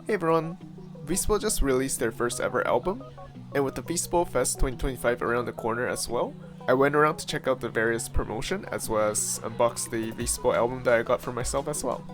Hey everyone! VSPO just released their first ever album, and with the VSPO Fest 2025 around the corner as well, I went around to check out the various promotion as well as unbox the VSPO album that I got for myself as well.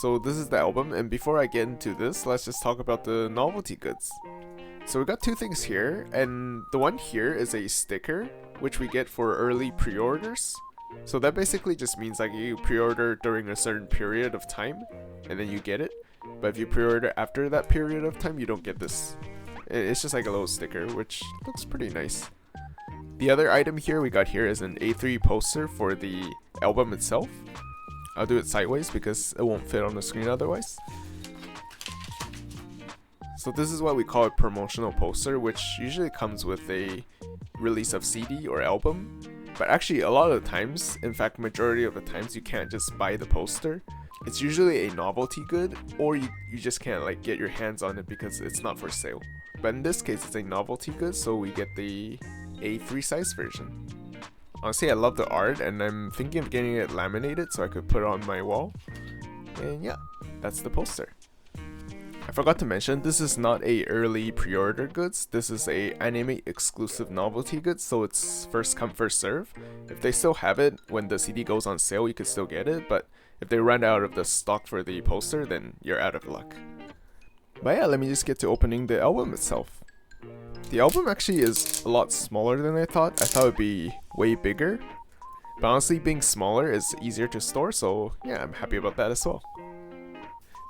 So this is the album, and before I get into this, let's just talk about the novelty goods. So we got two things here, and the one here is a sticker, which we get for early pre-orders. So that basically just means like you pre-order during a certain period of time and then you get it. But if you pre-order after that period of time, you don't get this. It's just like a little sticker, which looks pretty nice. The other item here we got here is an A3 poster for the album itself. I'll do it sideways because it won't fit on the screen otherwise. So this is what we call a promotional poster, which usually comes with a release of CD or album. But actually a lot of the times, in fact majority of the times, you can't just buy the poster. It's usually a novelty good, or you just can't like get your hands on it because it's not for sale. But in this case it's a novelty good, so we get the A3 size version. Honestly, I love the art and I'm thinking of getting it laminated so I could put it on my wall. And yeah, that's the poster. I forgot to mention, this is not a early pre-order goods. This is a anime exclusive novelty goods, so it's first come first serve. If they still have it when the CD goes on sale, you could still get it, but if they run out of the stock for the poster, then you're out of luck. But yeah, let me just get to opening the album itself. The album actually is a lot smaller than I thought. I thought it would be way bigger, but honestly being smaller is easier to store, so yeah, I'm happy about that as well.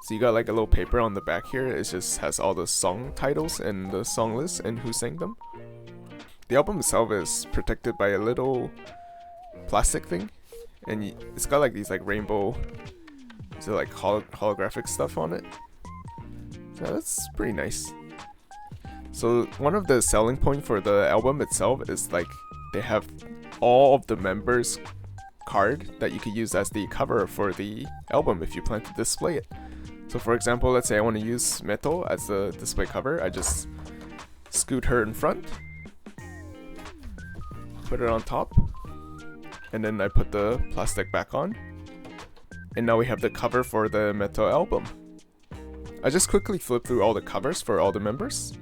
So you got like a little paper on the back here. It just has all the song titles and the song list and who sang them. The album itself is protected by a little plastic thing, and it's got like these like rainbow, so like holographic stuff on it. So that's pretty nice. So one of the selling point for the album itself is like they have all of the members' card that you could use as the cover for the album if you plan to display it. So for example, let's say I want to use Meto as the display cover. I just scoot her in front, put it on top, and then I put the plastic back on. And now we have the cover for the Meto album. I just quickly flip through all the covers for all the members.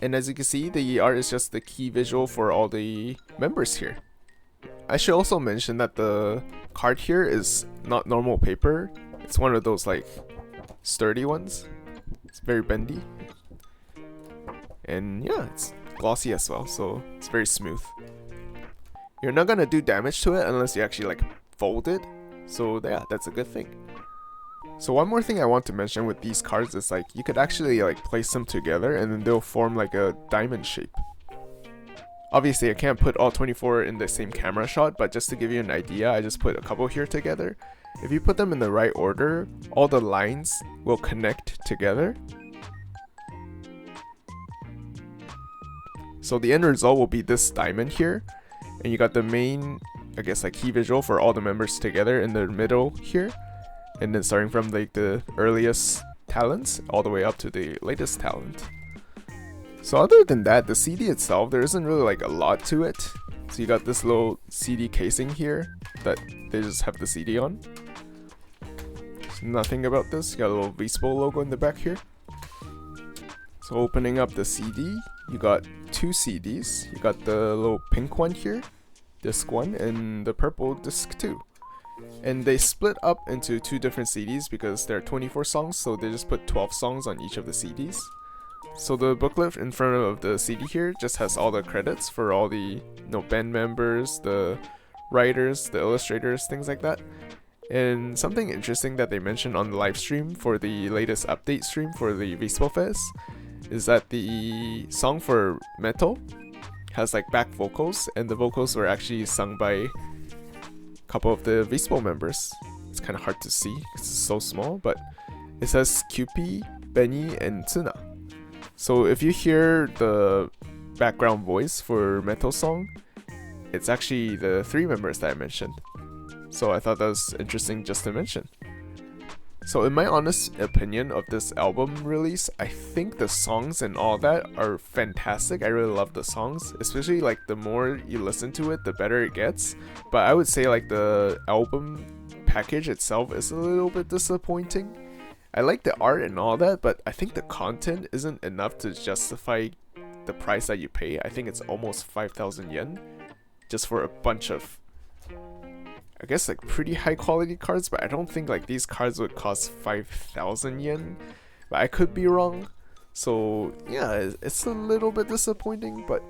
And as you can see, the art is just the key visual for all the members here. I should also mention that the card here is not normal paper. It's one of those like sturdy ones. It's very bendy. And yeah, it's glossy as well, so it's very smooth. You're not gonna do damage to it unless you actually like fold it. So yeah, that's a good thing. So one more thing I want to mention with these cards is like you could actually like place them together and then they'll form like a diamond shape. Obviously I can't put all 24 in the same camera shot, but just to give you an idea, I just put a couple here together. If you put them in the right order, all the lines will connect together. So the end result will be this diamond here, and you got the main, I guess like key visual for all the members together in the middle here. And then starting from like the earliest talents all the way up to the latest talent. So other than that, the CD itself, there isn't really like a lot to it. So you got this little CD casing here that they just have the CD on. There's nothing about this. You got a little VSPO logo in the back here. So opening up the CD, you got two CDs. You got the little pink one here, disc 1, and the purple disc 2. And they split up into two different CDs because there are 24 songs, so they just put 12 songs on each of the CDs. So the booklet in front of the CD here just has all the credits for all the band members, the writers, the illustrators, things like that. And something interesting that they mentioned on the live stream for the latest update stream for the VSPO Fest is that the song for Metal has like back vocals, and the vocals were actually sung by a couple of the VSPO members. It's kind of hard to see because it's so small, but it says Kewpie, Benny, and Tsuna. So if you hear the background voice for Metal song, it's actually the 3 members that I mentioned. So I thought that was interesting just to mention. So in my honest opinion of this album release, I think the songs and all that are fantastic. I really love the songs, especially like the more you listen to it, the better it gets. But I would say like the album package itself is a little bit disappointing. I like the art and all that, but I think the content isn't enough to justify the price that you pay. I think it's almost 5,000 yen just for a bunch of, I guess, like pretty high quality cards, but I don't think like these cards would cost 5,000 yen, but I could be wrong. So yeah, it's a little bit disappointing, but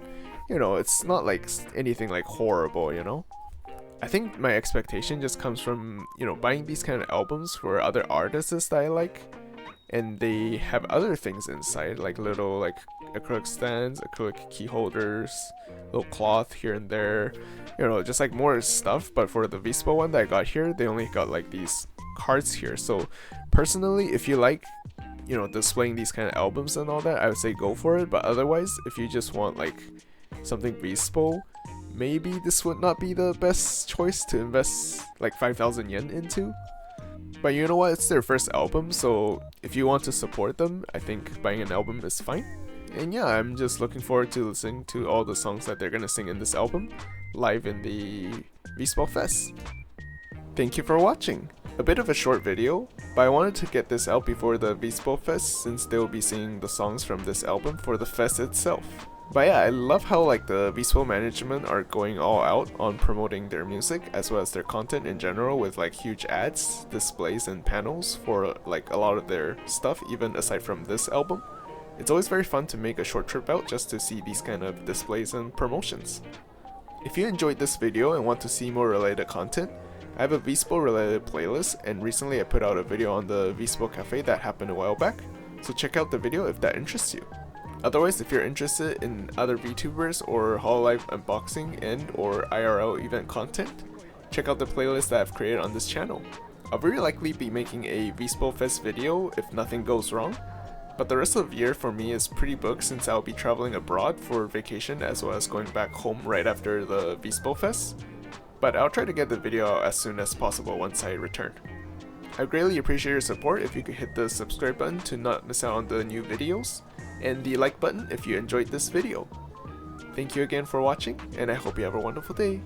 you know, it's not like anything like horrible, you know. I think my expectation just comes from, you know, buying these kind of albums for other artists that I like, and they have other things inside, like little like acrylic stands, acrylic key holders, little cloth here and there, you know, just like more stuff. But for the VSPO one that I got here, they only got like these cards here. So personally, if you like, you know, displaying these kind of albums and all that, I would say go for it. But otherwise, if you just want like something VSPO, maybe this would not be the best choice to invest like 5,000 yen into. But you know what, it's their first album, so if you want to support them, I think buying an album is fine. And yeah, I'm just looking forward to listening to all the songs that they're gonna sing in this album live in the VSPO Fest. Thank you for watching! A bit of a short video, but I wanted to get this out before the VSPO Fest since they'll be singing the songs from this album for the fest itself. But yeah, I love how like the VSPO management are going all out on promoting their music as well as their content in general, with like huge ads, displays, and panels for like a lot of their stuff, even aside from this album. It's always very fun to make a short trip out just to see these kind of displays and promotions. If you enjoyed this video and want to see more related content, I have a VSPO related playlist, and recently I put out a video on the VSPO Cafe that happened a while back, so check out the video if that interests you. Otherwise, if you're interested in other VTubers or Hololive unboxing and or IRL event content, check out the playlist that I've created on this channel. I'll very likely be making a VSPO Fest video if nothing goes wrong, but the rest of the year for me is pretty booked since I'll be traveling abroad for vacation as well as going back home right after the VSPO Fest. But I'll try to get the video out as soon as possible once I return. I greatly appreciate your support if you could hit the subscribe button to not miss out on the new videos, and the like button if you enjoyed this video. Thank you again for watching, and I hope you have a wonderful day.